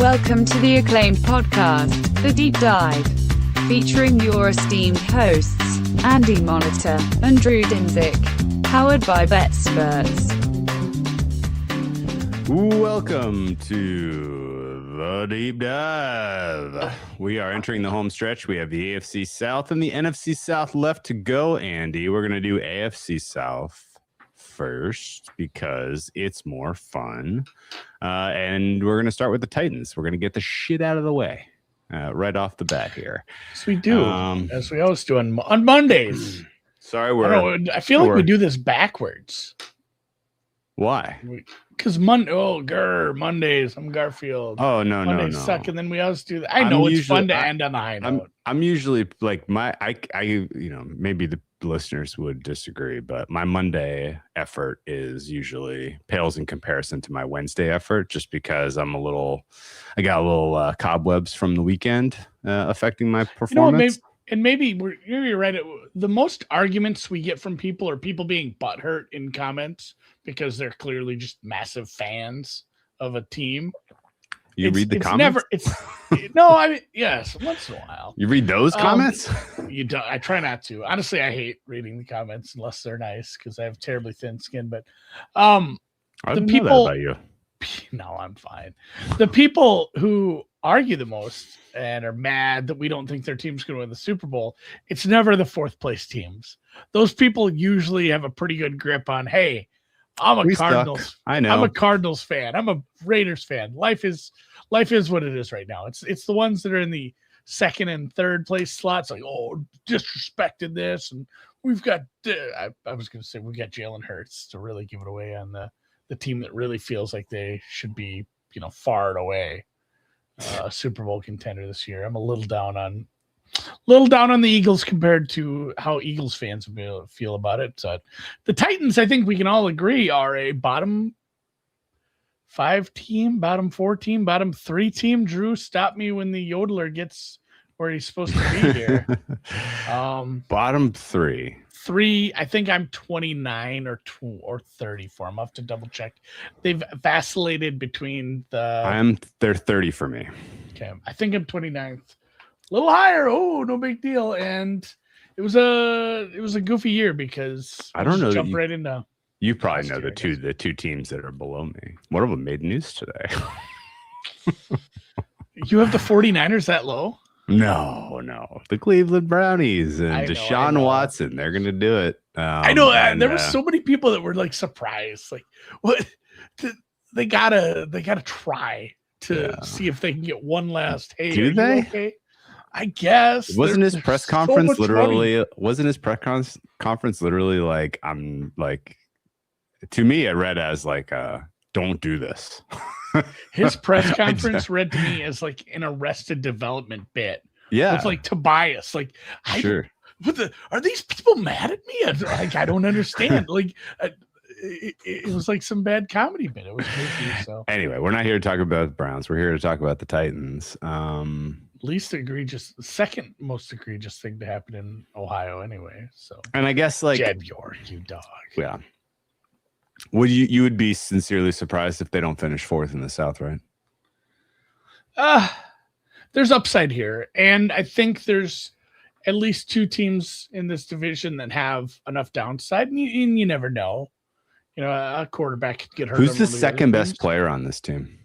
Welcome to the acclaimed podcast, The Deep Dive, featuring your esteemed hosts, Andy Monitor and Drew Dinzik, powered by BetSperts. Welcome to The Deep Dive. We are entering the home stretch. We have the AFC South and the NFC South left to go, Andy. We're going to do AFC South first because it's more fun. And we're going to start with the Titans. We're going to get the shit out of the way right off the bat here. Yes, we do, as we always do on Mondays. Sorry, I feel like we do this backwards. Why? Because Mondays. I'm Garfield. Oh, no. Mondays suck, and then we always do that. I know it's fun to end on a high note. I'm usually like maybe the listeners would disagree, but my Monday effort is usually pales in comparison to my Wednesday effort, just because I got a little cobwebs from the weekend affecting my performance. Maybe you're right. The most arguments we get from people are people being butthurt in comments because they're clearly just massive fans of a team. Read the comments? Yes, once in a while. You read those comments? You don't. I try not to. Honestly, I hate reading the comments unless they're nice because I have terribly thin skin. But I didn't know that about you. No, I'm fine. The people who argue the most and are mad that we don't think their team's going to win the Super Bowl, it's never the fourth place teams. Those people usually have a pretty good grip on, hey, I'm a Cardinals fan. I'm a Raiders fan. Life is what it is right now. It's the ones that are in the second and third place slots, like, oh, disrespected this, and we've got. I was going to say we got Jalen Hurts to really give it away on the team that really feels like they should be, far and away Super Bowl contender this year. I'm a little down on the Eagles compared to how Eagles fans feel about it. So the Titans, I think we can all agree, are a bottom 5 team, bottom 4 team, bottom 3 team. Drew, stop me when the yodeler gets where he's supposed to be here. Bottom 3. 3. I think I'm 29 or 34. I'm off to double check. They've vacillated between they're 30 for me. Okay, I think I'm 29th. A little higher. Oh, no big deal. And it was a goofy year because I don't know. Jump right into. You probably know the two teams that are below me. One of them made news today. You have the 49ers that low? No. The Cleveland Brownies and Deshaun Watson. They're going to do it. I know. And there were so many people that were like surprised. Like, what? They gotta try to see if they can get one last. Hey, do they? Okay? I guess. Wasn't his press conference literally like, I'm like, to me it read as like, don't do this. His press conference read to me as like an Arrested Development bit. Yeah. It's like Tobias. Like, sure. Are these people mad at me? Like, I don't understand. Like, it was like some bad comedy bit. It was goofy. So anyway, we're not here to talk about the Browns. We're here to talk about the Titans. Second most egregious thing to happen in Ohio anyway. So, and I guess like Jed York, you dog. Yeah. Would you would be sincerely surprised if they don't finish 4th in the South, right? There's upside here, and I think there's at least 2 teams in this division that have enough downside, and you never know. A quarterback could get hurt. Who's the second best player on this team?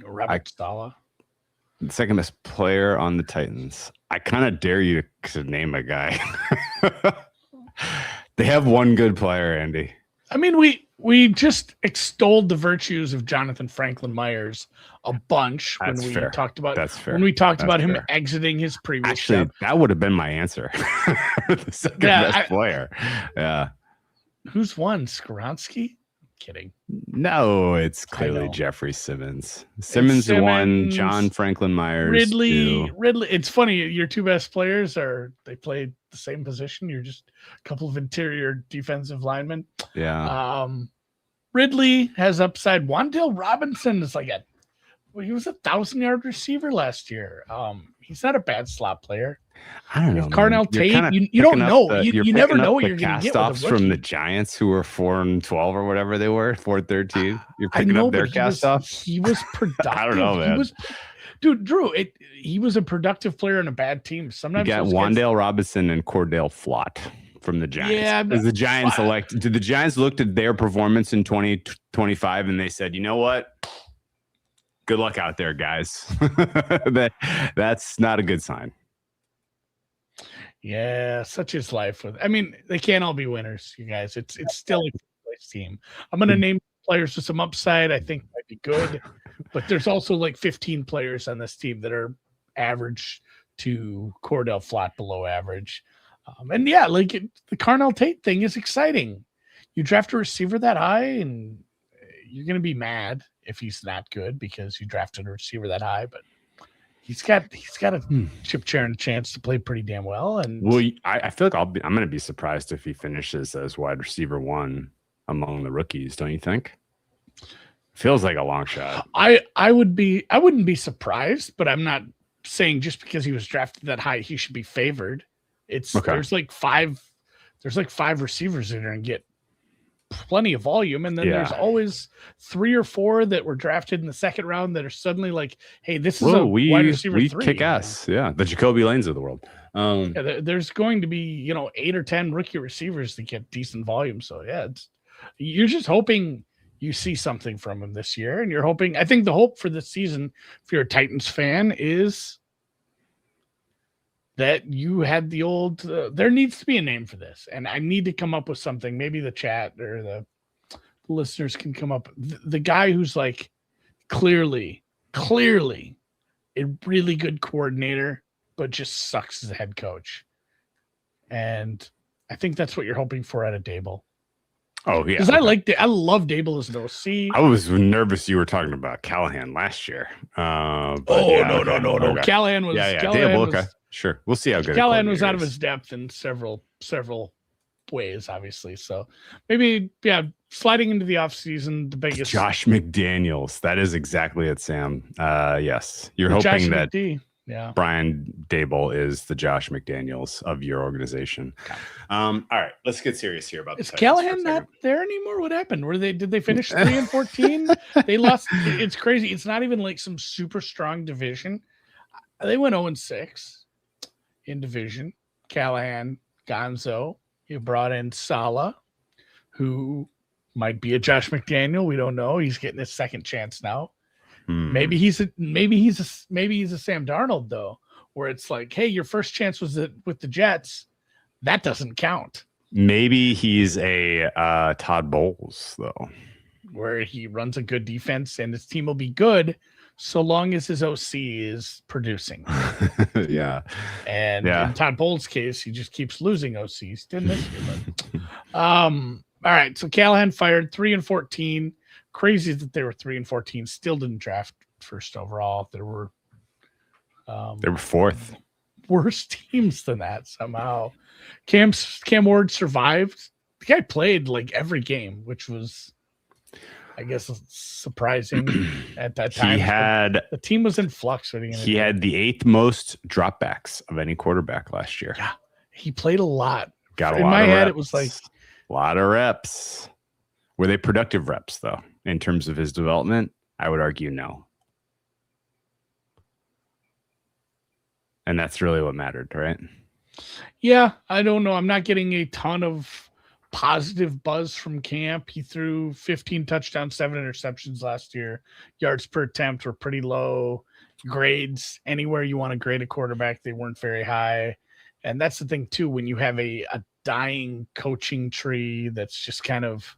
Robert Saleh. The second best player on the Titans. I kind of dare you to name a guy. They have one good player, Andy. I mean, we just extolled the virtues of Jonathan Franklin Myers a bunch when we talked about him exiting his previous job. That would have been my answer. The second best player. Yeah. Who's won? Skaronski? Kidding. No, it's clearly Jeffrey Simmons. Simmons won. John Franklin Myers. Ridley. It's funny. Your 2 best players they played the same position. You're just a couple of interior defensive linemen. Yeah. Ridley has upside. Wan'Dale Robinson is like a Well, he was a 1,000-yard receiver last year. He's not a bad slot player. I don't know. Carnell Tate, you don't know. You never know what you're going to get with a rookie. From the Giants, who were 4-12 or whatever they were, 4-13. You're picking up their cast-offs. He was productive. I don't know, man. Dude, Drew, he was a productive player on a bad team. Sometimes you got Wan'Dale Robinson and Cordell Flott from the Giants. Yeah, did the Giants looked at their performance in 2025 and they said, you know what? Good luck out there, guys. That's not a good sign. Yeah, such is life. They can't all be winners, you guys. It's still a place team. I'm going to name players with some upside I think might be good, but there's also like 15 players on this team that are average to Cordell Flott below average. The Carnell Tate thing is exciting. You draft a receiver that high and you're going to be mad if he's not good because you drafted a receiver that high, but he's got a chip chair and a chance to play pretty damn well. And I feel like I'm going to be surprised if he finishes as wide receiver 1 among the rookies. Don't you think? Feels like a long shot. I wouldn't be surprised, but I'm not saying just because he was drafted that high, he should be favored. There's like five receivers that are going to get plenty of volume, and then there's always 3 or 4 that were drafted in the second round that are suddenly like, hey, this is wide receiver 3. Kick ass. Yeah, the Jacoby Lanes of the world. There's going to be 8 or 10 rookie receivers that get decent volume. So you're just hoping you see something from him this year, and you're hoping. I think the hope for this season, if you're a Titans fan, is that you had the old there needs to be a name for this, and I need to come up with something. Maybe the chat or the listeners can come up. The guy who's like clearly a really good coordinator, but just sucks as a head coach. And I think that's what you're hoping for out of Daboll. Oh yeah, because I love Daboll as an OC. I was nervous you were talking about Callahan last year. No. Okay. Callahan was Daboll, okay. Sure. We'll see how good Callahan was out of his depth in several ways, obviously. So maybe, sliding into the offseason, the biggest. Josh McDaniels. That is exactly it, Sam. Yes. You're hoping that Brian Daboll is the Josh McDaniels of your organization. Okay. All right. Let's get serious here about this. Is Callahan not there anymore? What happened? Did they finish 3-14? They lost. It's crazy. It's not even like some super strong division. They went 0-6. In division. Callahan, Gonzo. You brought in Saleh, who might be a Josh McDaniel. We don't know. He's getting his second chance now. Maybe he's a Sam Darnold though, where it's like, hey, your first chance was with the Jets. That doesn't count. Maybe he's a Todd Bowles though, where he runs a good defense and his team will be good so long as his OC is producing. Yeah. And in Todd Bowles' case, he just keeps losing OCs. Didn't this year, but all right. So Callahan fired 3-14. Crazy that they were 3-14. Still didn't draft first overall. There were fourth. Worse teams than that somehow. Cam Ward survived. The guy played like every game, which was, I guess, surprising at that time. The team was in flux. He had the 8th most dropbacks of any quarterback last year. Yeah, he played a lot. In my head, it was like a lot of reps. Were they productive reps though? In terms of his development, I would argue no. And that's really what mattered, right? Yeah, I don't know. I'm not getting a ton of positive buzz from camp. He threw 15 touchdowns, 7 interceptions last year. Yards per attempt were pretty low. Grades, anywhere you want to grade a quarterback, they weren't very high. And that's the thing too, when you have a dying coaching tree that's just kind of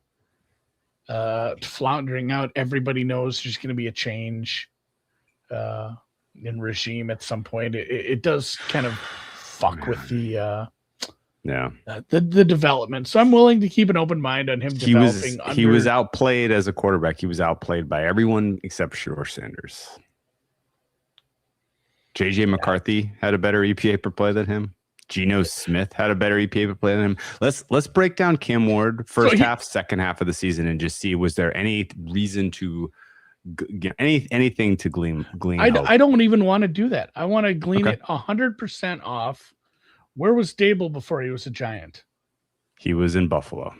floundering out. Everybody knows there's going to be a change in regime at some point. It does kind of fuck with the development. So I'm willing to keep an open mind on him developing. He was outplayed as a quarterback. He was outplayed by everyone except Shedeur Sanders. JJ McCarthy had a better EPA per play than him. Geno Smith had a better EPA per play than him. Let's break down Cam Ward first half, second half of the season, and just see, was there any reason to anything to glean hope. I don't even want to do that. I want to glean Okay. it 100% off. Where was Daboll before he was a Giant? He was in Buffalo.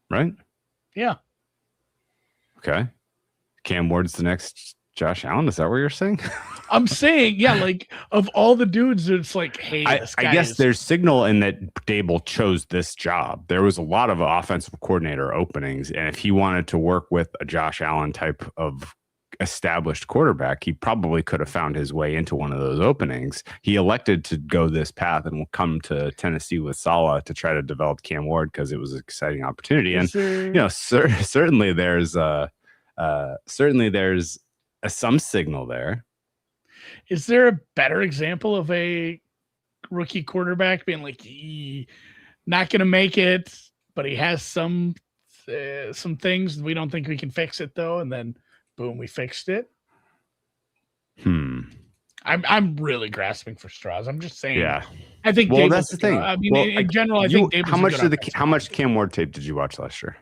Right? Yeah. Okay. Cam Ward's the next Josh Allen. Is that what you're saying? I'm saying, yeah, like of all the dudes, it's like, hey, this guy I guess there's signal in that Daboll chose this job. There was a lot of offensive coordinator openings, and if he wanted to work with a Josh Allen type of established quarterback, he probably could have found his way into one of those openings. He elected to go this path and will come to Tennessee with Saleh to try to develop Cam Ward because it was an exciting opportunity. And certainly there's some signal there. Is there a better example of a rookie quarterback being like, not going to make it, but he has some things we don't think we can fix it though, and then boom, we fixed it? I'm really grasping for straws. I'm just saying. Yeah, I think. Well, that's the thing. I mean, in general, I think. How much Cam Ward tape did you watch last year?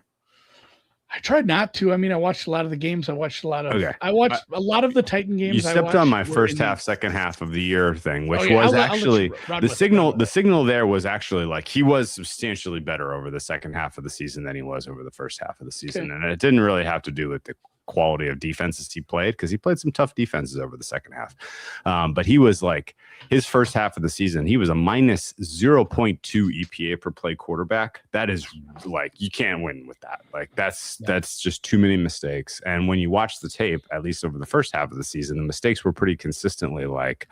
I tried not to. I mean, I watched a lot of the games. I watched a lot of the Titan games. You stepped on my first half, second half of the year thing, which was the signal there was actually like he was substantially better over the second half of the season than he was over the first half of the season. And it didn't really have to do with the quality of defenses he played, because he played some tough defenses over the second half. But he was like, his first half of the season, he was a minus 0.2 EPA per play quarterback. That is like, you can't win with that. Like that's just too many mistakes. And when you watch the tape, at least over the first half of the season, the mistakes were pretty consistently like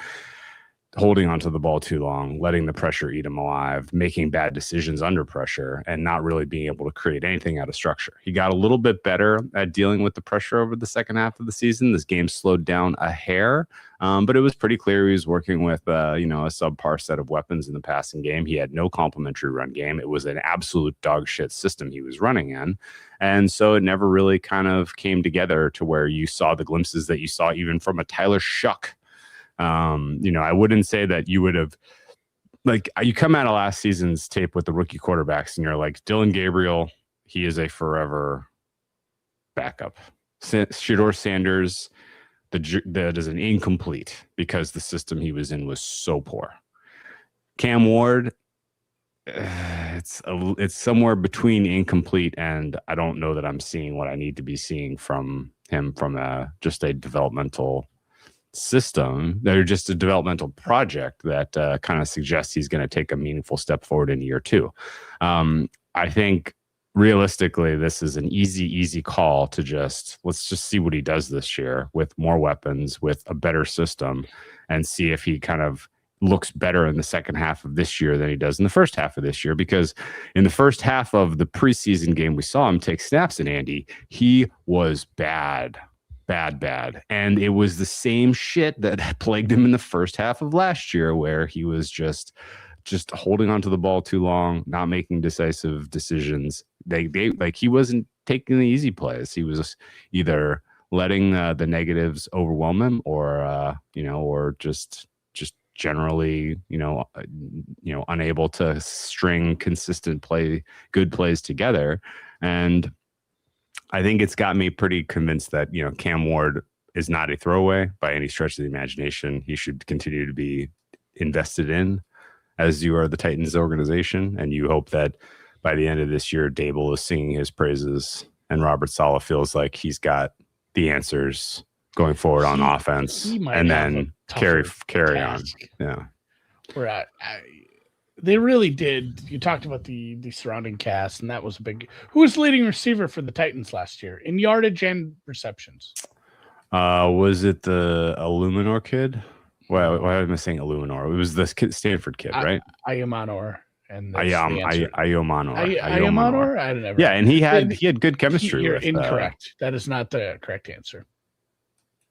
holding onto the ball too long, letting the pressure eat him alive, making bad decisions under pressure, and not really being able to create anything out of structure. He got a little bit better at dealing with the pressure over the second half of the season. This game slowed down a hair, but it was pretty clear he was working with a subpar set of weapons in the passing game. He had no complementary run game. It was an absolute dog shit system he was running in. And so it never really kind of came together to where you saw the glimpses that you saw even from a Tyler Shuck. I wouldn't say that you would have, like, you come out of last season's tape with the rookie quarterbacks and you're like, Dylan Gabriel, he is a forever backup. Shedeur Sanders, that is an incomplete because the system he was in was so poor. Cam Ward, it's somewhere between incomplete and I don't know that I'm seeing what I need to be seeing from him from just a developmental system. They're just a developmental project that kind of suggests he's going to take a meaningful step forward in year two. I think realistically, this is an easy call to let's just see what he does this year with more weapons, with a better system, and see if he kind of looks better in the second half of this year than he does in the first half of this year. Because in the first half of the preseason game, we saw him take snaps, and Andy, he was bad. And it was the same shit that plagued him in the first half of last year, where he was just holding onto the ball too long, not making decisive decisions. He wasn't taking the easy plays. He was either letting the negatives overwhelm him, or just generally, unable to string consistent good plays together. And I think it's got me pretty convinced that, Cam Ward is not a throwaway by any stretch of the imagination. He should continue to be invested in, as you are the Titans organization. And you hope that by the end of this year, Daboll is singing his praises and Robert Saleh feels like he's got the answers going forward on offense, and then carry on. Yeah. They really did. You talked about the surrounding cast, and that was a big. Who was the leading receiver for the Titans last year in yardage and receptions? Was it the Illuminor kid? Why am I saying Illuminor? It was the Stanford kid, right? Ayamanor and Ayamanor. Ayamanor. I don't know. Yeah, and he had good chemistry. You're incorrect. That is not the correct answer.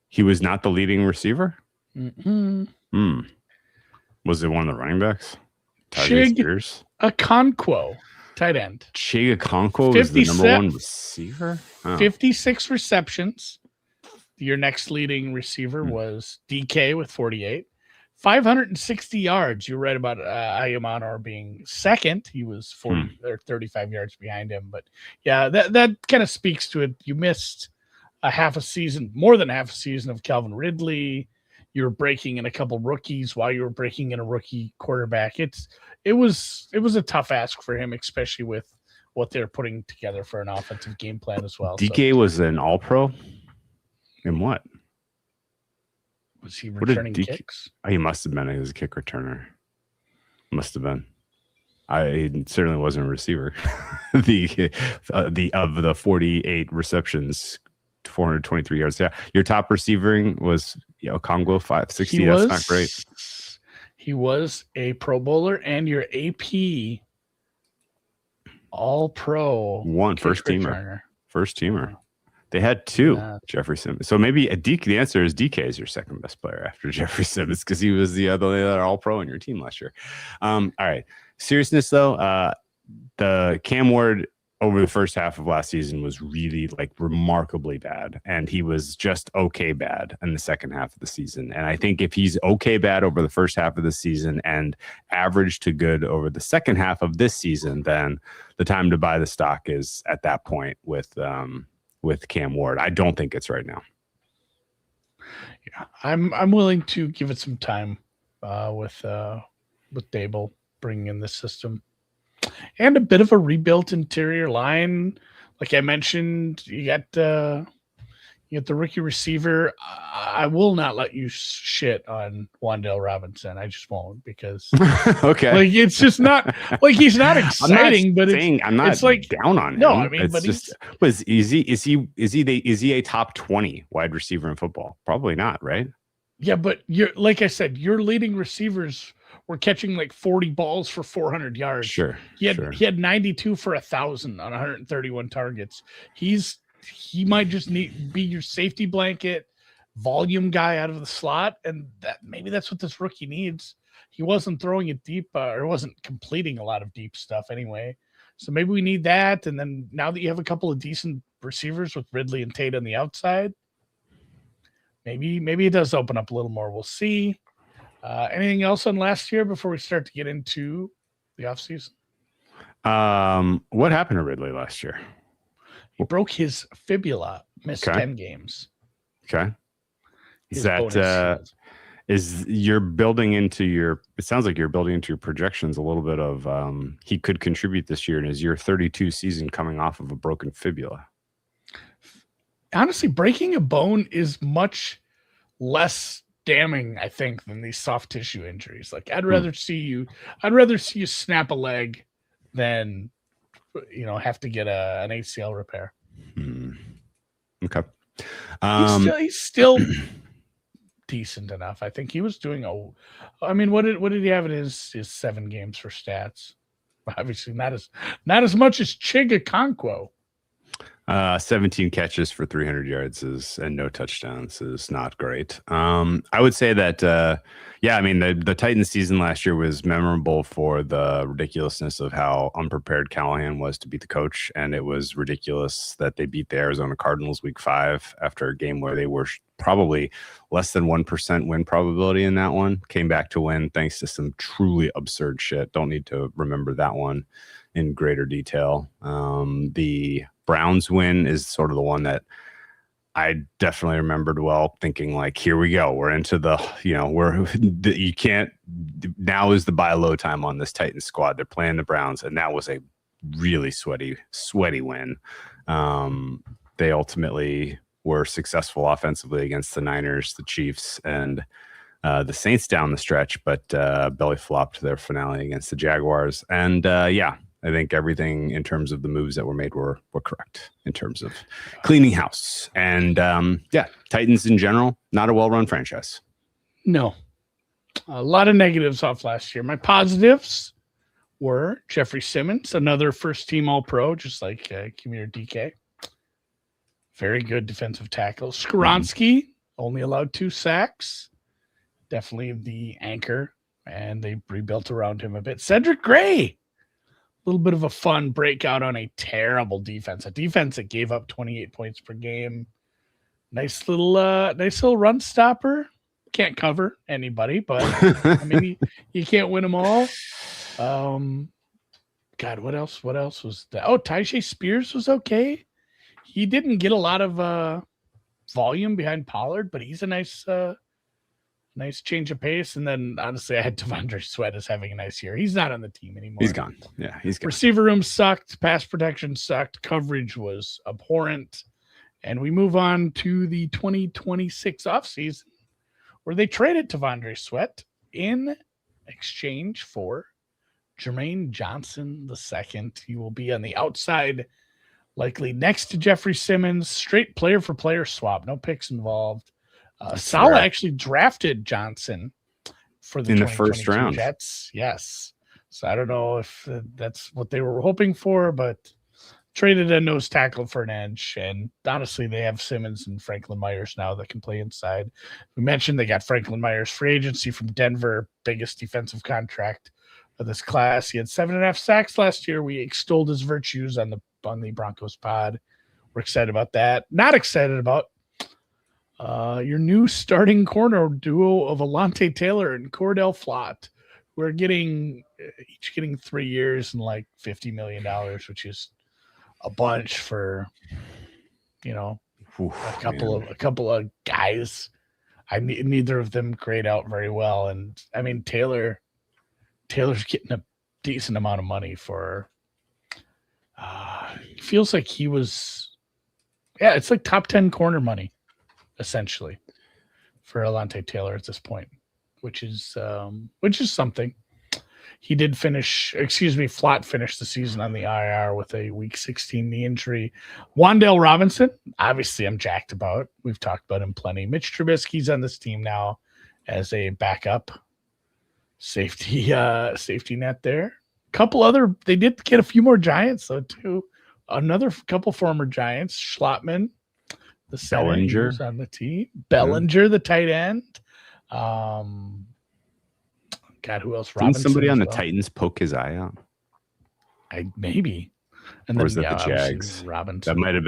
He was not the leading receiver. Mm-hmm. Was it one of the running backs? Chig Okonkwo, tight end. Chig Okonkwo was the number one receiver? 56 receptions. Your next leading receiver was DK with 48. 560 yards. You're right about Ayamanor being second. He was 40 or 35 yards behind him. But yeah, that kind of speaks to it. You missed a half a season, more than half a season of Calvin Ridley. You were breaking in a couple rookies while you were breaking in a rookie quarterback. It was a tough ask for him, especially with what they're putting together for an offensive game plan as well. DK was an All-Pro in what? Was he returning kicks? Oh, he must have been. He was a kick returner. Must have been. He certainly wasn't a receiver. the of the 48 receptions, 423 yards. Yeah, your top receiving was Congo 560. That's not great. He was a Pro Bowler and your AP All-Pro first teamer. They had two, Jeffrey Simmons. So maybe the answer is DK is your second best player after Jeffrey Simmons because he was the other All-Pro in your team last year. All right. Seriousness, though, the Cam Ward over the first half of last season was really remarkably bad. And he was just okay bad in the second half of the season. And I think if he's okay bad over the first half of the season and average to good over the second half of this season, then the time to buy the stock is at that point with Cam Ward. I don't think it's right now. Yeah, I'm willing to give it some time with Daboll bringing in this system and a bit of a rebuilt interior line. Like I mentioned, you got the rookie receiver. I will not let you shit on Wan'Dale Robinson. I just won't because okay, it's just not he's not exciting. I'm not down on him. No, I mean, it's but just is he a top 20 wide receiver in football? Probably not, right? Yeah, but like I said, your leading receivers were catching 40 balls for 400 yards. Sure. He had 92 for 1,000 on 131 targets. He might just be your safety blanket, volume guy out of the slot, and maybe that's what this rookie needs. He wasn't throwing it deep or wasn't completing a lot of deep stuff anyway. So maybe we need that. And then now that you have a couple of decent receivers with Ridley and Tate on the outside, maybe it does open up a little more. We'll see. Anything else on last year before we start to get into the offseason? What happened to Ridley last year? He broke his fibula, missed 10 games. Okay. You're building into it sounds like you're building into your projections a little bit of he could contribute this year in his year 32 season coming off of a broken fibula. Honestly, breaking a bone is much less damning, I think, than these soft tissue injuries. I'd rather see you snap a leg than have to get an ACL repair. Okay. He's still decent enough. I think he was doing what did he have in his 7 games for stats? Obviously not as much as Chiga Okonkwo. 17 catches for 300 yards and no touchdowns is not great. I would say that, the Titans season last year was memorable for the ridiculousness of how unprepared Callahan was to beat the coach. And it was ridiculous that they beat the Arizona Cardinals week 5 after a game where they were probably less than 1% win probability in that one. Came back to win thanks to some truly absurd shit. Don't need to remember that one in greater detail. The Browns win is sort of the one that I definitely remembered well, thinking here we go. We're into you can't, now is the buy low time on this Titans squad. They're playing the Browns. And that was a really sweaty win. They ultimately were successful offensively against the Niners, the Chiefs, and the Saints down the stretch, but belly flopped their finale against the Jaguars. And I think everything in terms of the moves that were made were correct in terms of cleaning house. And Titans in general, not a well-run franchise. No. A lot of negatives off last year. My positives were Jeffrey Simmons, another first-team All-Pro, just like Commuter DK. Very good defensive tackle. Skoronski only allowed 2 sacks. Definitely the anchor, and they rebuilt around him a bit. Cedric Gray. Little bit of a fun breakout on a terrible defense, a defense that gave up 28 points per game. Nice little run stopper. can't cover anybody, but I mean, you can't win them all. God, what else? What else was that? Oh, Tyjae Spears was okay. He didn't get a lot of volume behind Pollard, but he's a nice change of pace. And then honestly, I had Devondre Sweat as having a nice year. He's not on the team anymore. He's gone. Yeah, he's gone. Receiver room sucked. Pass protection sucked. Coverage was abhorrent. And we move on to the 2026 offseason, where they traded Devondre Sweat in exchange for Jermaine Johnson II. He will be on the outside, likely next to Jeffrey Simmons. Straight player for player swap. No picks involved. Saleh actually drafted Johnson for the in the first round. Jets. Yes. So I don't know if that's what they were hoping for, but traded a nose tackle for an edge. And honestly, they have Simmons and Franklin Myers now that can play inside. We mentioned they got Franklin Myers free agency from Denver, biggest defensive contract of this class. He had 7.5 sacks last year. We extolled his virtues on the Broncos pod. We're excited about that. Not excited about your new starting corner duo of Alontae Taylor and Cordell Flott. We're each getting 3 years and like $50 million, which is a bunch for, a couple of guys. Neither of them grade out very well. And I mean, Taylor's getting a decent amount of money for, feels like he was, it's like top 10 corner money, essentially, for Alontae Taylor at this point, which is something. He did Flott finished the season on the IR with a week 16 knee injury. Wan'Dale Robinson, obviously I'm jacked about. We've talked about him plenty. Mitch Trubisky's on this team now as a backup safety net there. They did get a few more Giants though too. Another couple former Giants, Schlottman, the Bellinger on the team. Bellinger, the tight end. God, who else? Didn't somebody on the Titans poke his eye out? Maybe. And or was that the Jags? Robinson. That might have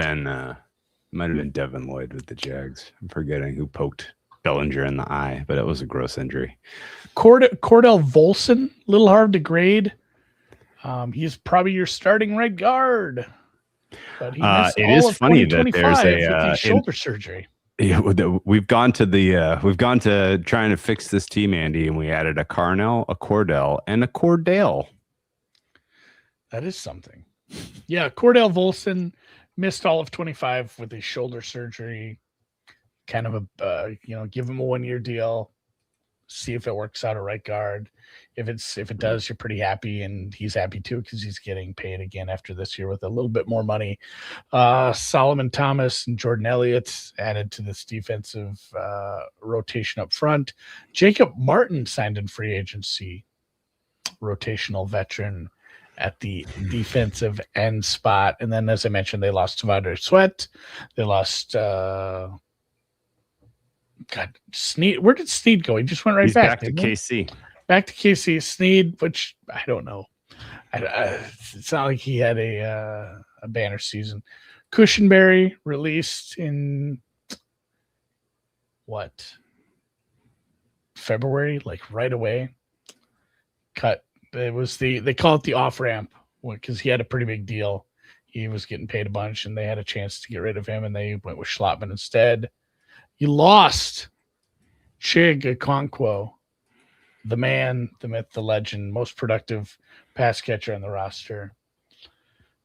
been Devin Lloyd with the Jags. I'm forgetting who poked Bellinger in the eye, but it was a gross injury. Cordell Volson, a little hard to grade. He's probably your starting right guard. But he missed it is funny that there's shoulder surgery. Yeah, we've gone to trying to fix this team, Andy, and we added a Carnell, a Cordell, and a Cordell. That is something. Yeah, Cordell Volson missed all of 25 with his shoulder surgery. Kind of give him a 1-year deal. See if it works out at right guard. If it does, you're pretty happy, and he's happy too because he's getting paid again after this year with a little bit more money. Solomon Thomas and Jordan Elliott added to this defensive rotation up front. Jacob Martin signed in free agency, rotational veteran at the defensive end spot. And then, as I mentioned, they lost Devondre Sweat. They lost Snead. Where did Snead go? He just went He's back to KC. Back to KC. Snead, which I don't know. It's not like he had a banner season. Cushenberry released in February, like right away. Cut. It was they call it the off ramp because he had a pretty big deal. He was getting paid a bunch, and they had a chance to get rid of him, and they went with Schlottman instead. You lost Chig Okonkwo, the man, the myth, the legend, most productive pass catcher on the roster.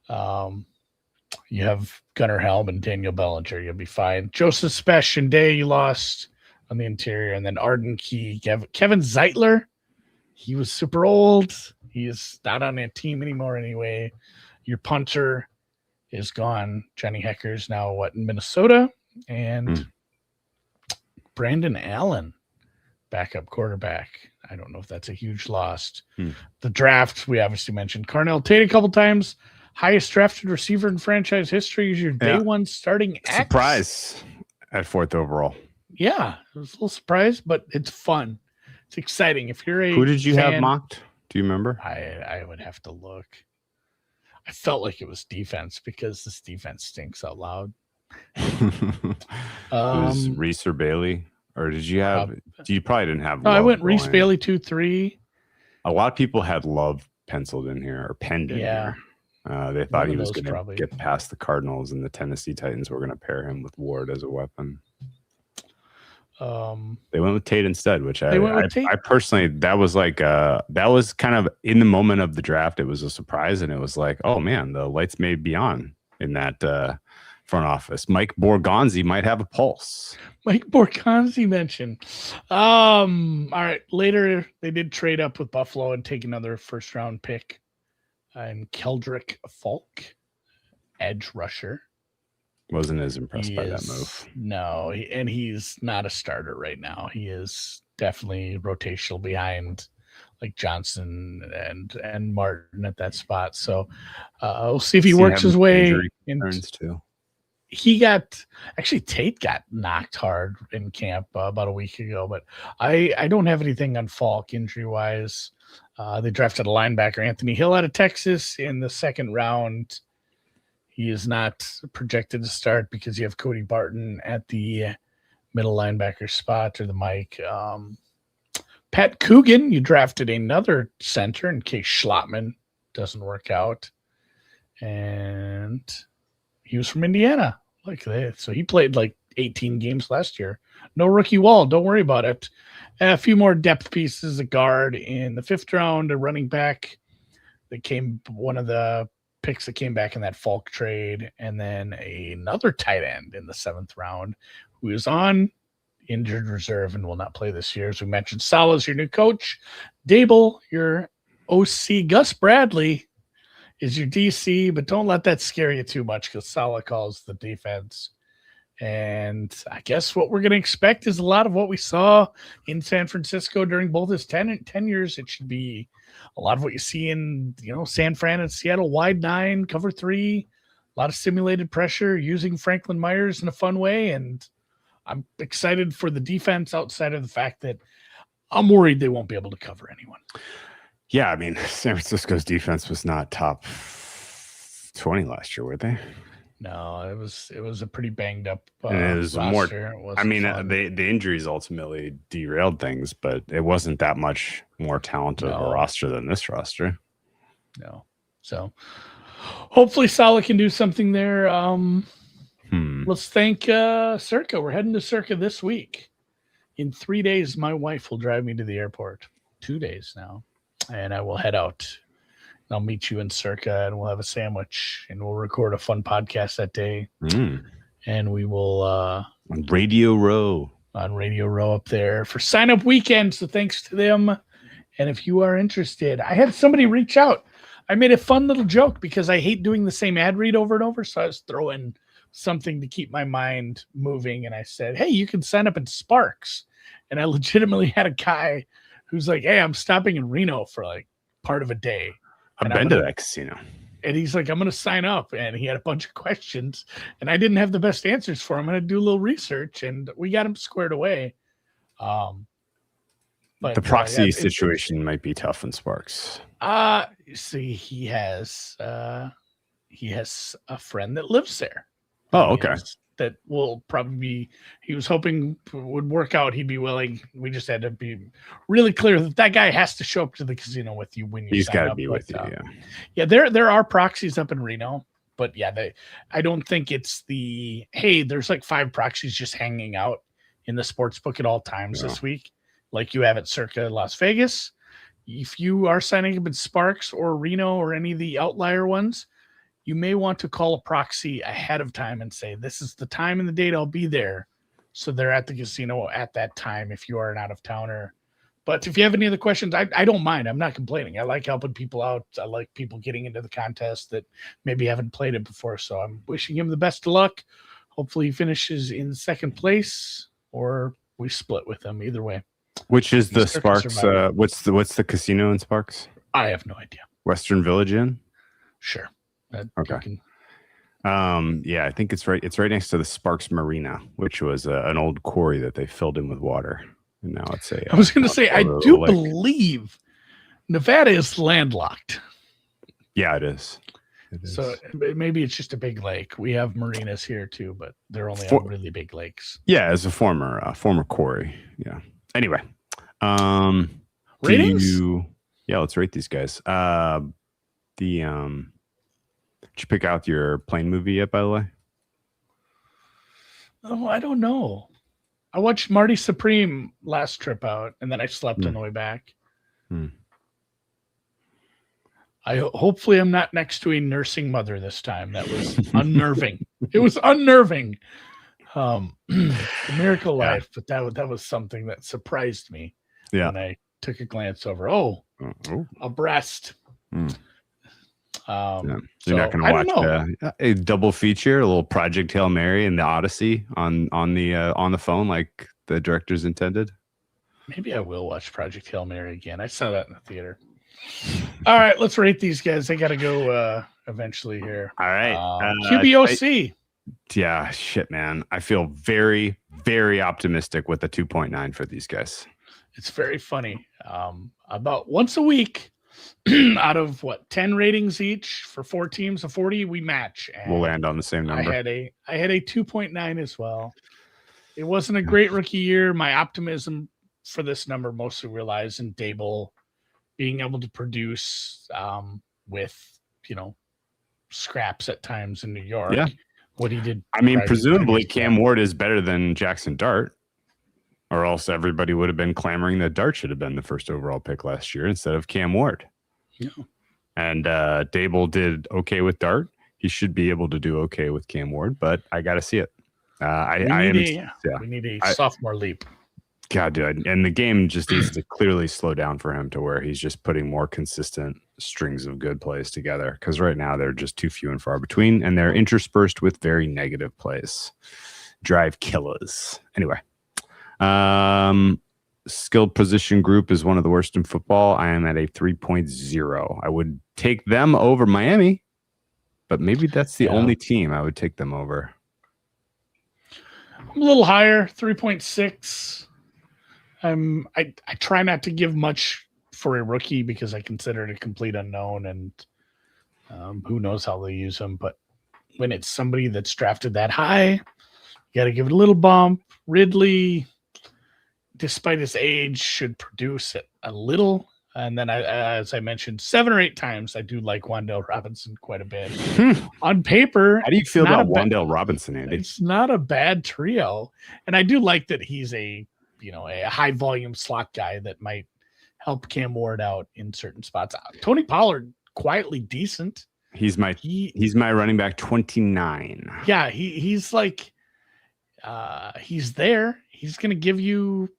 You have Gunnar Helm and Daniel Bellinger. You'll be fine. Joseph Spesh and Day, you lost on the interior. And then Arden Key, Kevin Zeitler. He was super old. He is not on that team anymore anyway. Your punter is gone. Johnny Hecker's now in Minnesota. And Brandon Allen, backup quarterback. I don't know if that's a huge loss. The draft, we obviously mentioned Carnell Tate a couple times. Highest drafted receiver in franchise history is your day one starting X. Surprise at 4th overall. Yeah, it was a little surprise, but it's fun. It's exciting. If you're who did you have mocked? Do you remember? I would have to look. I felt like it was defense because this defense stinks out loud. It was Reese or Bailey. Or did you have? You probably didn't have. No, I Love went Reese going. Bailey 2-3. A lot of people had Love penciled in here or penned in here. They thought he was going to get past the Cardinals, and the Tennessee Titans were going to pair him with Ward as a weapon. They went with Tate instead, which I personally, that was like that was kind of in the moment of the draft. It was a surprise, and it was like, oh man, the lights may be on in that front office. Mike Borgonzi might have a pulse. Mike Borgonzi mentioned. All right, later they did trade up with Buffalo and take another first round pick, and Keldrick Falk, edge rusher. Wasn't as impressed by that move. No, and he's not a starter right now. He is definitely rotational behind like Johnson and Martin at that spot. So we'll see if he works his way into. He Tate got knocked hard in camp about a week ago, but I don't have anything on Falk injury wise. They drafted a linebacker, Anthony Hill, out of Texas in the second round. He is not projected to start because you have Cody Barton at the middle linebacker spot or the Mike. Pat Coogan, you drafted another center in case Schlottman doesn't work out. And he was from Indiana. So he played like 18 games last year. No rookie wall. Don't worry about it. A few more depth pieces, a guard in the 5th round, a running back that came, one of the picks that came back in that Falk trade, and then another tight end in the 7th round who is on injured reserve and will not play this year. As we mentioned, Saleh is your new coach. Daboll, your OC. Gus Bradley is your DC, but don't let that scare you too much because Saleh calls the defense. And I guess what we're going to expect is a lot of what we saw in San Francisco during both his tenures. It should be a lot of what you see in, San Fran and Seattle, wide 9, cover 3, a lot of simulated pressure, using Franklin Myers in a fun way. And I'm excited for the defense outside of the fact that I'm worried they won't be able to cover anyone. Yeah, I mean, San Francisco's defense was not top 20 last year, were they? No, it was a pretty banged up and it was roster. The injuries ultimately derailed things, but it wasn't that much more talented of a roster than this roster. No. So hopefully Saleh can do something there. Let's thank Circa. We're heading to Circa this week. In 3 days, my wife will drive me to the airport. 2 days now. And I will head out. I'll meet you in Circa, and we'll have a sandwich, and we'll record a fun podcast that day. And we will on Radio Row up there for sign up weekend. So thanks to them. And if you are interested, I had somebody reach out. I made a fun little joke because I hate doing the same ad read over and over. So I was throwing something to keep my mind moving. And I said, hey, you can sign up at Sparks. And I legitimately had a guy who's like, hey, I'm stopping in Reno for like part of a day. I've been to that casino. And he's like, I'm going to sign up. And he had a bunch of questions. And I didn't have the best answers for him. I had to do a little research. And we got him squared away. But the proxy situation might be tough in Sparks. See, he has a friend that lives there. Oh, okay. That will probably be, he was hoping would work out. He'd be willing. We just had to be really clear that guy has to show up to the casino with you when you He's got to be with you. Yeah. There are proxies up in Reno, but yeah, I don't think it's hey, there's like 5 proxies just hanging out in the sports book at all times this week. Like you have at Circa Las Vegas. If you are signing up at Sparks or Reno or any of the outlier ones, you may want to call a proxy ahead of time and say, this is the time and the date I'll be there. So they're at the casino at that time if you are an out-of-towner. But if you have any other questions, I don't mind. I'm not complaining. I like helping people out. I like people getting into the contest that maybe haven't played it before. So I'm wishing him the best of luck. Hopefully he finishes in second place or we split with him. Either way. Which is the Sparks? What's the casino in Sparks? I have no idea. Western Village Inn? Sure. Okay. I think it's right next to the Sparks Marina, which was an old quarry that they filled in with water, and now it's I was going to say, I do believe Nevada is landlocked. Yeah, it is. So maybe it's just a big lake. We have marinas here too, but they're only on really big lakes. Yeah, as a former quarry. Yeah. Anyway, ratings. Let's rate these guys. Did you pick out your plane movie yet, by the way? Oh, I don't know. I watched Marty Supreme last trip out, and then I slept on the way back. Hopefully I'm not next to a nursing mother this time. That was unnerving. It was unnerving. Miracle Life, but that was something that surprised me. Yeah. When I took a glance over. A breast. You're not going to watch a double feature, a little Project Hail Mary and the Odyssey on the phone like the directors intended. Maybe I will watch Project Hail Mary again. I saw that in the theater. All right, let's rate these guys. They got to go eventually here. All right. QBOC. Yeah, shit, man. I feel very, very optimistic with a 2.9 for these guys. It's very funny. About once a week, out of 10 ratings each for 4 teams of 40, we match. And we'll land on the same number. I had a 2.9 as well. It wasn't a great rookie year. My optimism for this number mostly relies in Daboll being able to produce with, scraps at times in New York. Yeah. What he did. I mean, presumably Cam Ward is better than Jackson Dart, or else everybody would have been clamoring that Dart should have been the first overall pick last year instead of Cam Ward. Yeah. And Daboll did okay with Dart. He should be able to do okay with Cam Ward, but I got to see it. We need a sophomore leap. God, dude. And the game just needs to clearly slow down for him to where he's just putting more consistent strings of good plays together. Because right now they're just too few and far between, and they're interspersed with very negative plays. Drive killers. Anyway, skilled position group is one of the worst in football. I am at a 3.0. I would take them over Miami, but maybe that's the only team I would take them over. I'm a little higher, 3.6. I try not to give much for a rookie because I consider it a complete unknown, and who knows how they use them. But when it's somebody that's drafted that high, you got to give it a little bump. Ridley, despite his age, should produce it a little. And then, as I mentioned 7 or 8 times, I do like Wan'Dale Robinson quite a bit. On paper, how do you feel about Wan'Dale Robinson, Andy? It's not a bad trio, and I do like that he's a high volume slot guy that might help Cam Ward out in certain spots. Tony Pollard, quietly decent. He's my running back 29. Yeah, he's like he's there. He's gonna give you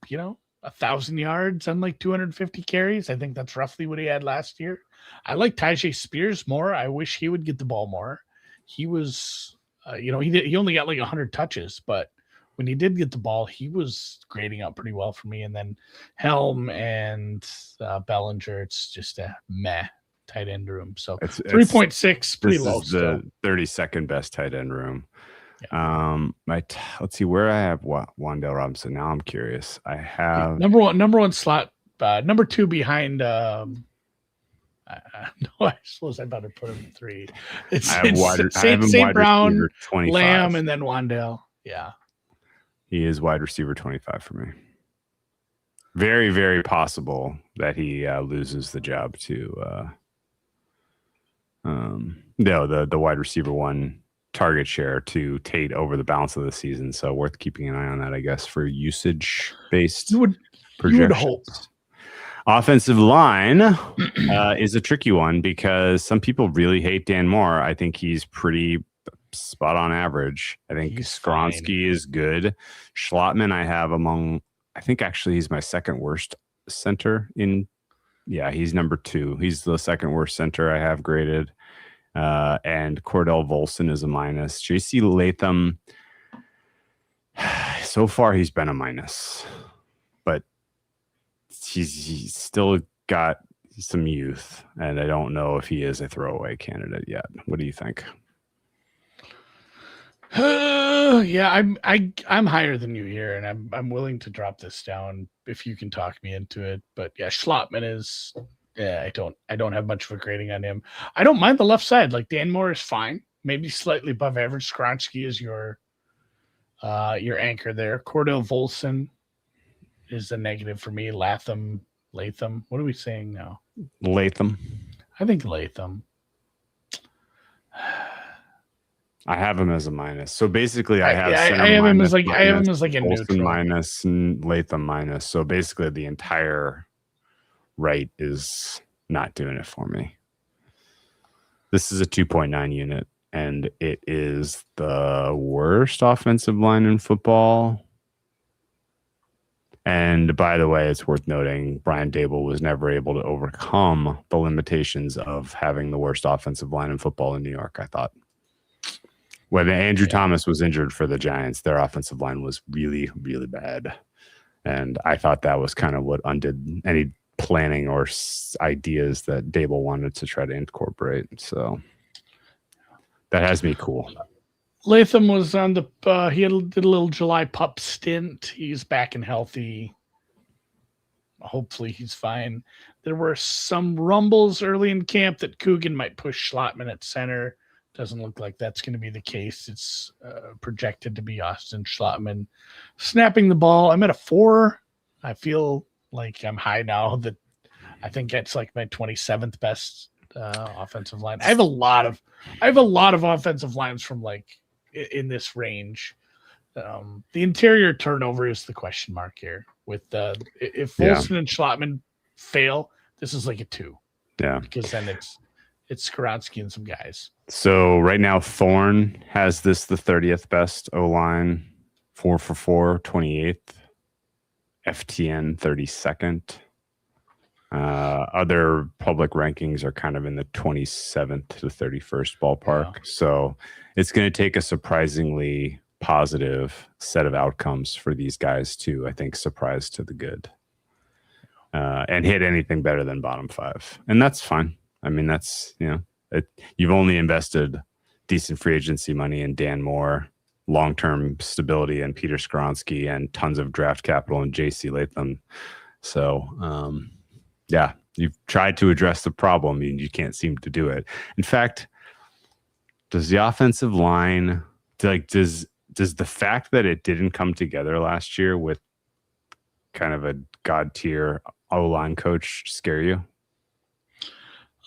1,000 yards on like 250 carries. I think that's roughly what he had last year. I like Tyjae Spears more. I wish he would get the ball more. He was he only got like 100 touches, but when he did get the ball, he was grading out pretty well for me. And then Helm and Bellinger, it's just a meh tight end room. So 3.6, pretty low. This is the 32nd best tight end room. Yeah. Let's see where I have Wan'Dale Robinson. Now I'm curious. I have number one slot, number 2 behind. No, I suppose I better put him 3. It's St. Brown, Lamb, and then Wan'Dale. Yeah. He is wide receiver 25 for me. Very, very possible that he loses the job to the wide receiver 1 target share to Tate over the balance of the season. So worth keeping an eye on that, I guess, for usage-based projections. You would hope. Offensive line is a tricky one because some people really hate Dan Moore. I think he's pretty spot on average. I think Skronsky is good. Schlottman I have I think actually he's my second worst center he's number 2. He's the second worst center I have graded. And Cordell Volson is a minus. JC Latham, so far he's been a minus, but he's still got some youth, and I don't know if he is a throwaway candidate yet. What do you think? Yeah, I'm higher than you here, and I'm willing to drop this down if you can talk me into it. But yeah, Schlottman is Yeah, I don't have much of a grading on him. I don't mind the left side. Like Dan Moore is fine, maybe slightly above average. Skronsky is your anchor there. Cordell Volson is a negative for me. Latham. What are we saying now? Latham. I think Latham. I have him as a minus. So basically, I have him as like a neutral minus and Latham minus. So basically, the entire right is not doing it for me. This is a 2.9 unit, and it is the worst offensive line in football. And by the way, it's worth noting Brian Daboll was never able to overcome the limitations of having the worst offensive line in football in New York, I thought. When Andrew Thomas was injured for the Giants, their offensive line was really, really bad. And I thought that was kind of what undid any planning or ideas that Daboll wanted to try to incorporate. So that has me cool. Latham was on the did a little July pup stint. He's back and healthy. Hopefully he's fine. There were some rumbles early in camp that Coogan might push Schlottman at center. Doesn't look like that's going to be the case. It's projected to be Austin Schlottman snapping the ball. I'm at a 4. I feel like I'm high now. That I think that's like my 27th best offensive line. I have a lot of offensive lines from like in this range. The interior turnover is the question mark here. With if Volson and Schlottman fail, this is like a 2. Yeah, because then it's Skronsky and some guys. So right now, Thorne has the 30th best O-line, 4 for 4, 28th. FTN 32nd. Other public rankings are kind of in the 27th to 31st ballpark. Yeah. So it's going to take a surprisingly positive set of outcomes for these guys to, I think, surprise to the good and hit anything better than bottom 5. And that's fine. I mean, that's, you've only invested decent free agency money in Dan Moore, long-term stability and Peter Skronsky, and tons of draft capital and JC Latham. So, you've tried to address the problem and you can't seem to do it. In fact, does the offensive line, does the fact that it didn't come together last year with kind of a god tier O-line coach scare you?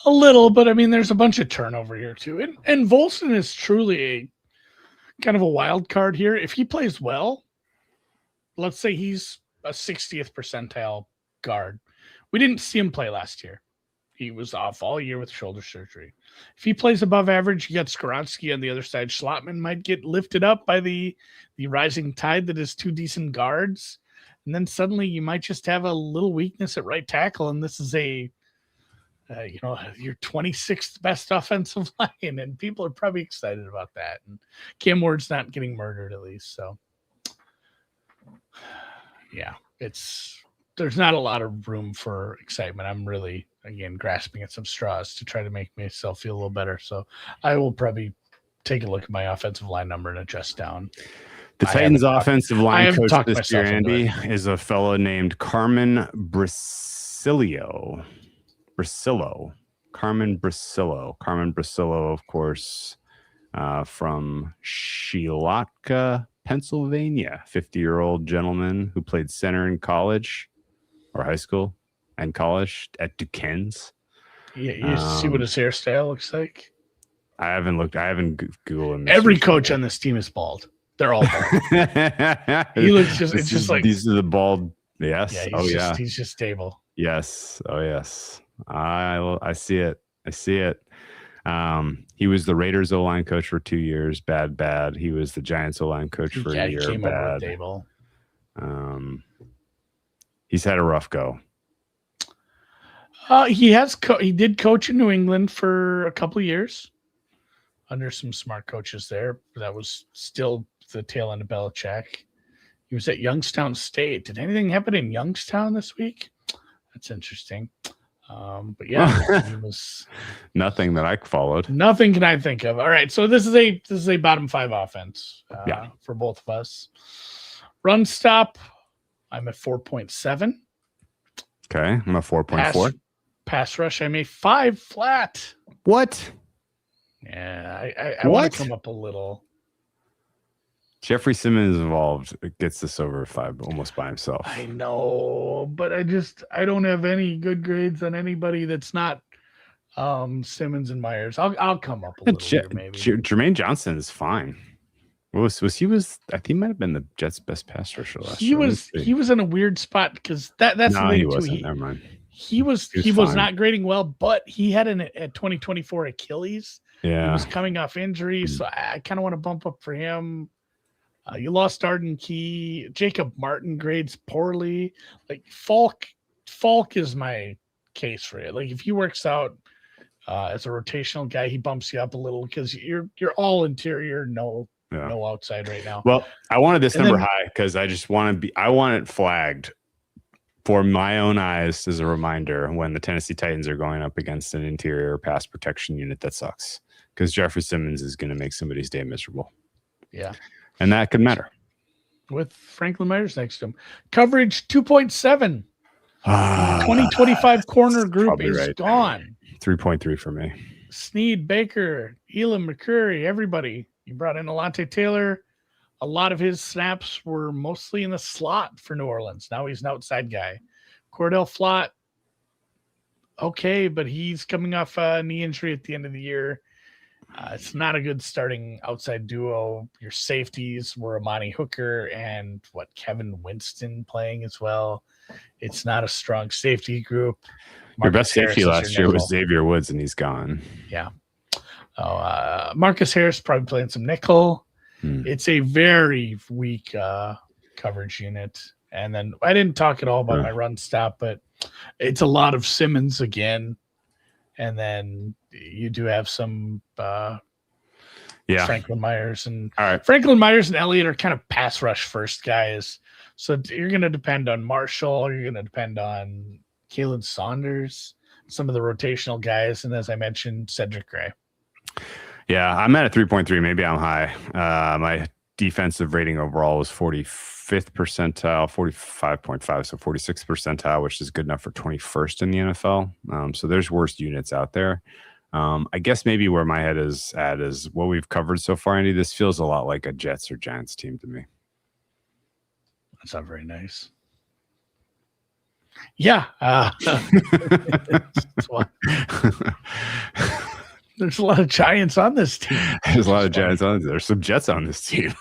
A little, but I mean, there's a bunch of turnover here too. And Volson is truly a kind of a wild card here. If he plays well, let's say he's a 60th percentile guard. We didn't see him play last year. He was off all year with shoulder surgery. If he plays above average, you got Skronsky on the other side. Schlottman might get lifted up by the rising tide that is 2 decent guards. And then suddenly you might just have a little weakness at right tackle. And this is your 26th best offensive line. And people are probably excited about that. And Cam Ward's not getting murdered at least. So, yeah, there's not a lot of room for excitement. I'm really, again, grasping at some straws to try to make myself feel a little better. So I will probably take a look at my offensive line number and adjust down. The Titans' offensive line coach this year, Andy, is a fellow named Carmen Brasillo. Carmen Brasillo, of course, from Shilotka, Pennsylvania. 50-year-old gentleman who played center in college or high school and college at Duquesne's. Yeah, you see what his hairstyle looks like? I haven't Googled him. Every coach on this team is bald. They're all bald. He looks it's just like these are the bald. Yes. Yeah, he's just stable. Yes. Oh yes. I see it. He was the Raiders O-line coach for 2 years. Bad. He was the Giants O-line coach for a year. Came bad. Over Daboll. He's had a rough go. He did coach in New England for a couple of years under some smart coaches there. That was still the tail end of Belichick. He was at Youngstown State. Did anything happen in Youngstown this week? That's interesting. But yeah, he was nothing that I followed. Nothing can I think of. All right, so this is a bottom 5 offense for both of us. Run stop, I'm at 4.7. Okay, I'm at 4.4. Pass rush, I'm a 5 flat. What? Yeah, I want to come up a little. Jeffrey Simmons involved gets this over 5 almost by himself. I know, but I don't have any good grades on anybody that's not Simmons and Myers. I'll come up a little here, maybe. Jermaine Johnson is fine. I think he might have been the Jets' best pass rusher last year. He was in a weird spot because that's the thing he too. wasn't. Never mind. He was not grading well, but he had a 2024 Achilles. Yeah, he was coming off injury, so I kind of want to bump up for him. You lost Arden Key. Jacob Martin grades poorly. Like Falk is my case for it. Like if he works out as a rotational guy, he bumps you up a little because you're all interior, no outside right now. Well, I wanted this number high because I want it flagged for my own eyes as a reminder when the Tennessee Titans are going up against an interior pass protection unit that sucks because Jeffrey Simmons is going to make somebody's day miserable. Yeah. And that could matter. With Franklin Myers next to him. Coverage 2.7. 2025 corner group is gone. 3.3 for me. Snead, Baker, Elam, McCurry, everybody. You brought in Alante Taylor. A lot of his snaps were mostly in the slot for New Orleans. Now he's an outside guy. Cordell Flott, okay, but he's coming off a knee injury at the end of the year. It's not a good starting outside duo. Your safeties were Amani Hooker and Kevin Winston playing as well. It's not a strong safety group. Your best safety last year was Xavier Woods, and he's gone. Yeah. Marcus Harris probably playing some nickel. It's a very weak coverage unit. And then I didn't talk at all about my run stop, but it's a lot of Simmons again. And then you do have some Franklin Myers and Franklin Myers and Elliott are kind of pass rush first guys. So you're going to depend on Marshall. You're going to depend on Kalen Saunders, some of the rotational guys. And as I mentioned, Cedric Gray. Yeah, I'm at a 3.3. Maybe I'm high. My defensive rating overall was 45th percentile, 45.5, so 46th percentile, which is good enough for 21st in the NFL. So there's worse units out there. I guess maybe where my head is at is what we've covered so far, Andy. This feels a lot like a Jets or Giants team to me. That's not very nice. Yeah. There's a lot of Giants on this team. There's a lot of Giants on. There's some Jets on this team.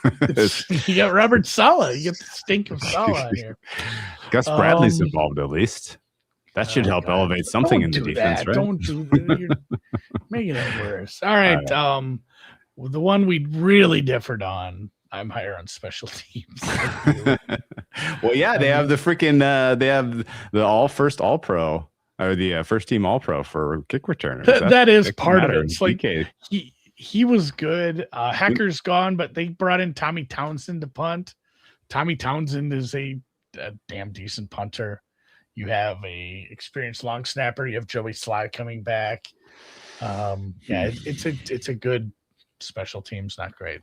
You got Robert Saleh. You got the stink of Saleh on here. Gus Bradley's involved at least. That should help elevate something in the defense, right? Don't do that. You're making it worse. All right. The one we really differed on, I'm higher on special teams. Well, yeah, they have the freaking they have the all-pro. Or the first team All-Pro for kick returners. That is part of it. It's like he was good. Hacker's gone, but they brought in Tommy Townsend to punt. Tommy Townsend is a damn decent punter. You have a experienced long snapper. You have Joey Sly coming back. It's a good special teams, not great.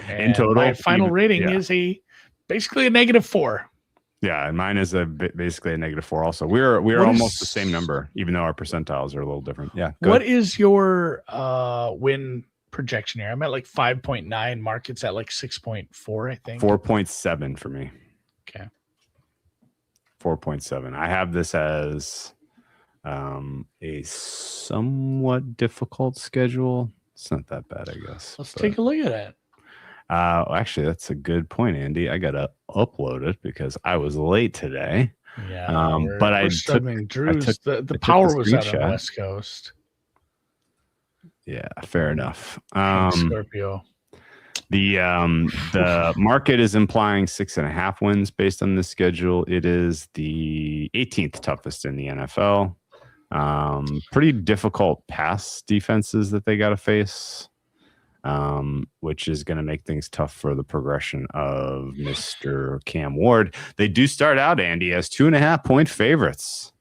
And in total, my final rating is basically a -4. Yeah, and mine is basically a -4 also. We're almost the same number, even though our percentiles are a little different. Yeah. What is your win projection here? I'm at like 5.9. Market's at like 6.4, I think. 4.7 for me. Okay. 4.7. I have this as a somewhat difficult schedule. It's not that bad, I guess. Let's take a look at it. Actually, that's a good point, Andy. I gotta upload it because I was late today. Yeah, but I took the power was out on the West Coast. Yeah, fair enough. Scorpio. The market is implying 6.5 wins based on this schedule. It is the 18th toughest in the NFL. Pretty difficult pass defenses that they got to face. Which is going to make things tough for the progression of Mr. Cam Ward. They do start out, Andy, as 2.5-point favorites.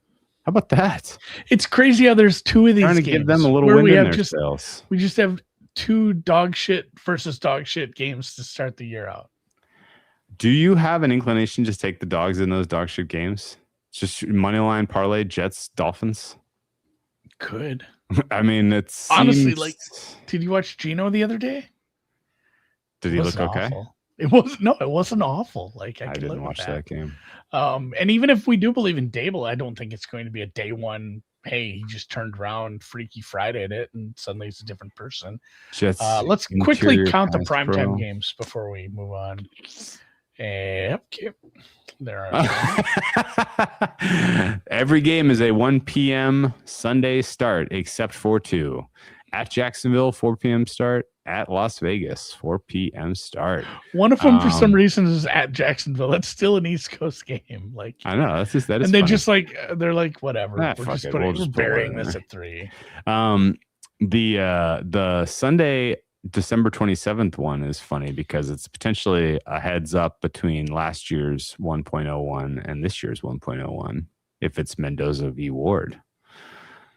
How about that? It's crazy how there's two of these trying to games give them a little wind in their sails. We just have two dog shit versus dog shit games to start the year out. Do you have an inclination to take the dogs in those dog shit games? Just money line parlay, Jets, Dolphins? could. I mean, it's honestly like. Did you watch Gino the other day? Did he look okay? Awful. It wasn't awful. Like I didn't watch that game. And even if we do believe in Daboll, I don't think it's going to be a day one. Hey, he just turned around Freaky Friday at it, and suddenly he's a different person. Let's quickly count the primetime games before we move on. Okay. There are every game is a 1 p.m. Sunday start, except for 2. At Jacksonville, 4 p.m. start. At Las Vegas, 4 p.m. start. One of them, for some reason, is at Jacksonville. That's still an East Coast game. Like I know that is. And they just like they're like whatever. We're burying this at 3. The Sunday, December 27th one is funny because it's potentially a heads up between last year's 1.01 and this year's 1.01 if it's Mendoza v. Ward.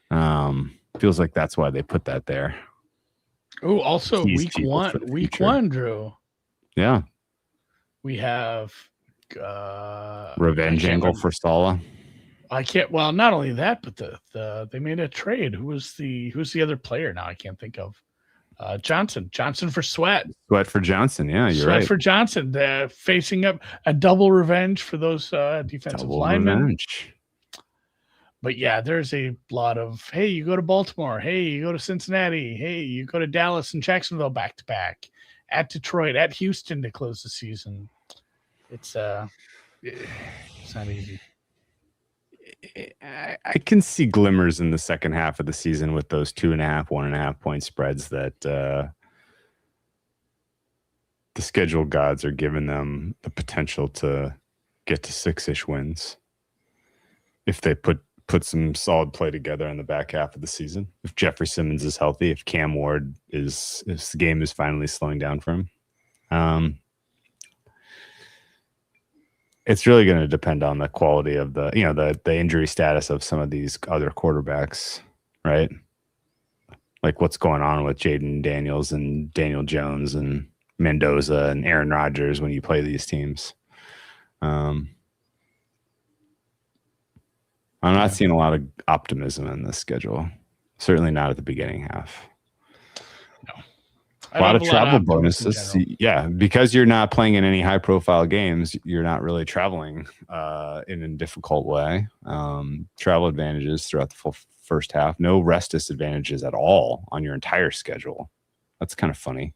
Feels like that's why they put that there. Oh, also week one, Drew. Yeah. We have revenge angle for Saleh. I can't. Well, not only that, but they made a trade. Who's the other player now? I can't think of. Johnson for Sweat. Sweat for Johnson. Yeah, you're right. Sweat for Johnson. They're facing up a double revenge for those defensive linemen. Revenge. But yeah, there's a lot of, hey, you go to Baltimore. Hey, you go to Cincinnati. Hey, you go to Dallas and Jacksonville back to back. At Detroit, at Houston to close the season. It's not easy. I can see glimmers in the second half of the season with those 2.5, 1.5 point spreads that the schedule gods are giving them the potential to get to 6-ish wins if they put some solid play together in the back half of the season. If Jeffrey Simmons is healthy, if Cam Ward if the game is finally slowing down for him. It's really going to depend on the quality of the injury status of some of these other quarterbacks, right? Like what's going on with Jaden Daniels and Daniel Jones and Mendoza and Aaron Rodgers when you play these teams. I'm not seeing a lot of optimism in this schedule. Certainly not at the beginning half. No. A lot of travel bonuses. Yeah, because you're not playing in any high-profile games, you're not really traveling in a difficult way. Travel advantages throughout the full first half. No rest disadvantages at all on your entire schedule. That's kind of funny.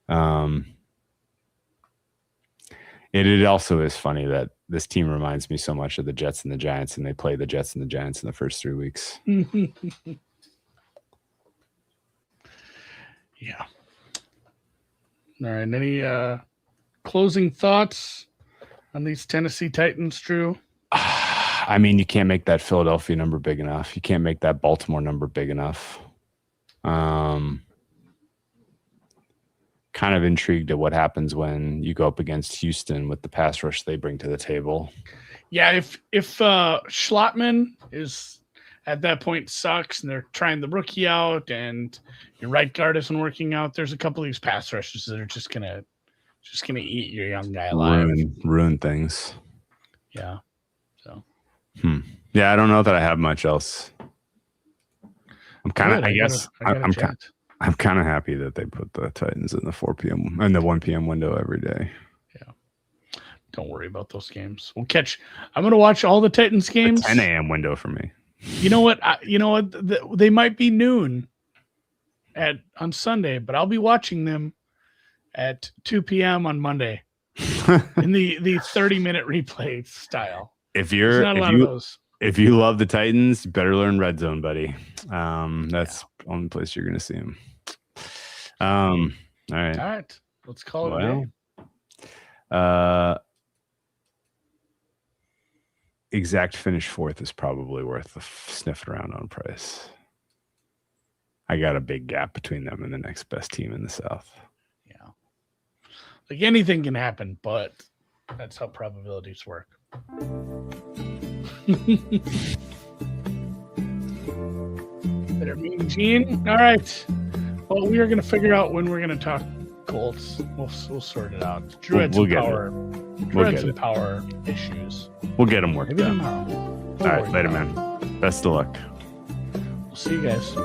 Yeah. It also is funny that this team reminds me so much of the Jets and the Giants, and they play the Jets and the Giants in the first 3 weeks. Yeah. All right. Any closing thoughts on these Tennessee Titans, Drew? I mean, you can't make that Philadelphia number big enough. You can't make that Baltimore number big enough. Kind of intrigued at what happens when you go up against Houston with the pass rush they bring to the table. Yeah, if Schlottman is at that point sucks and they're trying the rookie out and your right guard isn't working out, there's a couple of these pass rushes that are just gonna eat your young guy alive. Ruin things. Yeah. So yeah, I don't know that I have much else. I'm kind of I'm kind of happy that they put the Titans in the 4 p.m. and the 1 p.m. window every day. Yeah. Don't worry about those games. I'm going to watch all the Titans games. The 10 a.m. window for me. You know what? They might be noon on Sunday, but I'll be watching them at 2 p.m. on Monday in the 30-minute replay style. If you love the Titans, you better learn Red Zone, buddy. That's the only place you're going to see them. All right. Let's call it a day. Exact finish fourth is probably worth the sniffing around on price. I got a big gap between them and the next best team in the South. Yeah. Like anything can happen, but that's how probabilities work. Better mean Gene. All right. Well, we are going to figure out when we're going to talk Colts. We'll sort it out. Drew had some power issues. We'll get them worked out. Tomorrow. All right. Later, man. Best of luck. See you guys.